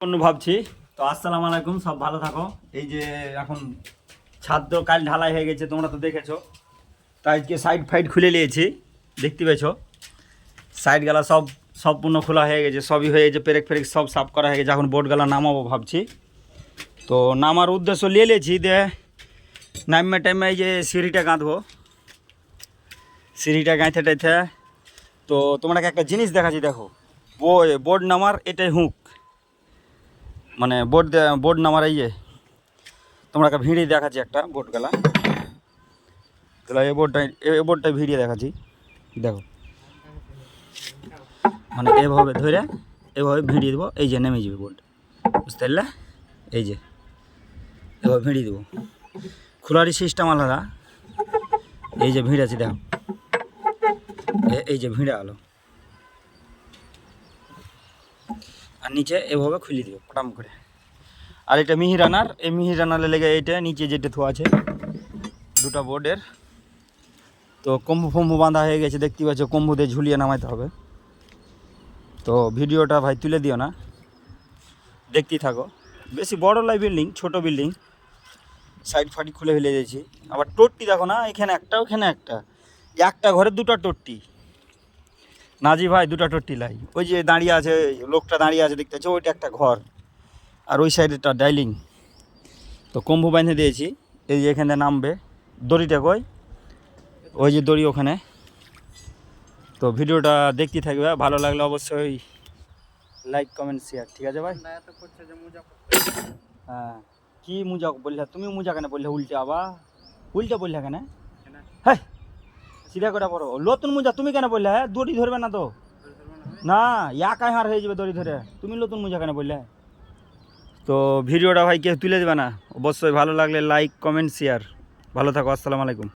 অন্য ভাবছি। তো আসসালামু আলাইকুম, সব ভালো থাকো। এই যে এখন ছাদ তো কাল ঢালাই হয়ে গেছে, তোমরা তো দেখেছো। তাই আজকে সাইড ফাইড খুলে নিয়েছি, দেখতে পেয়েছো। সাইড গালা সব সম্পূর্ণ খোলা হয়ে গেছে, সবই হয়ে গেছে, পেরেক ফেরেক সব সাফ করা হয়ে গেছে। এখন বোর্ড গালা নামাবো ভাবছি। তো নামার উদ্দেশ্য নিয়ে নিয়েছি, দে নামে টাইমে এই যে সিঁড়িটা গাঁথবো। সিঁড়িটা গাঁথে টাইতে তো তোমাকে একটা জিনিস দেখাচ্ছি, দেখো। বোর্ড নামার এটাই হুঁক, মানে বোর্ড নামার এই যে তোমরা ভিড়িয়ে দেখাচ্ছি একটা বোর্ড গেলা। তাহলে এই বোর্ডটাই ভিড়িয়ে দেখাচ্ছি, দেখো। মানে এভাবে ধরে এভাবে ভিড়িয়ে দেবো, এই যে নেমে যাবে বোর্ড, বুঝতে পারলে? এই যে এভাবে ভিড়িয়ে দেবো। খোলারই সিস্টেম আলাদা। এই যে ভিড় আছে, দেখো। এই যে ভিড়ে আলো, আর নিচে এভাবে খুলে দিব পটাম করে। আর এটা মিহিরানার, এই মিহিরানার লেগে এইটা নিচে যেটা থোয়া আছে দুটা বোর্ডের। তো কম্বু ফম্বু বাঁধা হয়ে গেছে, দেখতে পাচ্ছ। কম্বু দিয়ে ঝুলিয়ে নামাইতে হবে। তো ভিডিওটা ভাই তুলে দিও না, দেখতেই থাকো। বেশি বড় লাই বিল্ডিং, ছোট বিল্ডিং। সাইড ফাইড খুলে ফেলে দিয়েছি। আবার টোট্টি দেখো না, এখানে একটা ওখানে একটা ঘরে দুটা টোট্টি। নাজি ভাই দুটা টোট্টি লাই। ওই যে দাঁড়িয়ে আছে লোকটা, দাঁড়িয়ে আছে দেখতে পাচ্ছ, ওইটা একটা ঘর। আর ওই সাইডেটা ডাইলিং। তো কম্বু বাঁধে দিয়েছি। এই যে এখানে নামবে দড়িটা, কই ওই যে দড়ি ওখানে। তো ভিডিওটা দেখতে থাকবে, ভালো লাগলে অবশ্যই লাইক কমেন্ট শেয়ার, ঠিক আছে ভাই? হ্যাঁ, কি মুজা বললে তুমি? মুজা কেন বললে উল্টে? আবার উল্টে বললে কেন? হ্যাঁ, সিধা করে পড়ো। নতুন মুজা তুমি কেন বললে? হ্যাঁ, দড়ি ধরবে না তো? না, একাই হার হয়ে যাবে দড়ি ধরে। তুমি নতুন মুজা কেন বললে? তো ভিডিওটা ভাই কেউ তুলে দেবে না, অবশ্যই ভালো লাগলে লাইক কমেন্ট শেয়ার। ভালো থাকো, আসসালামু আলাইকুম।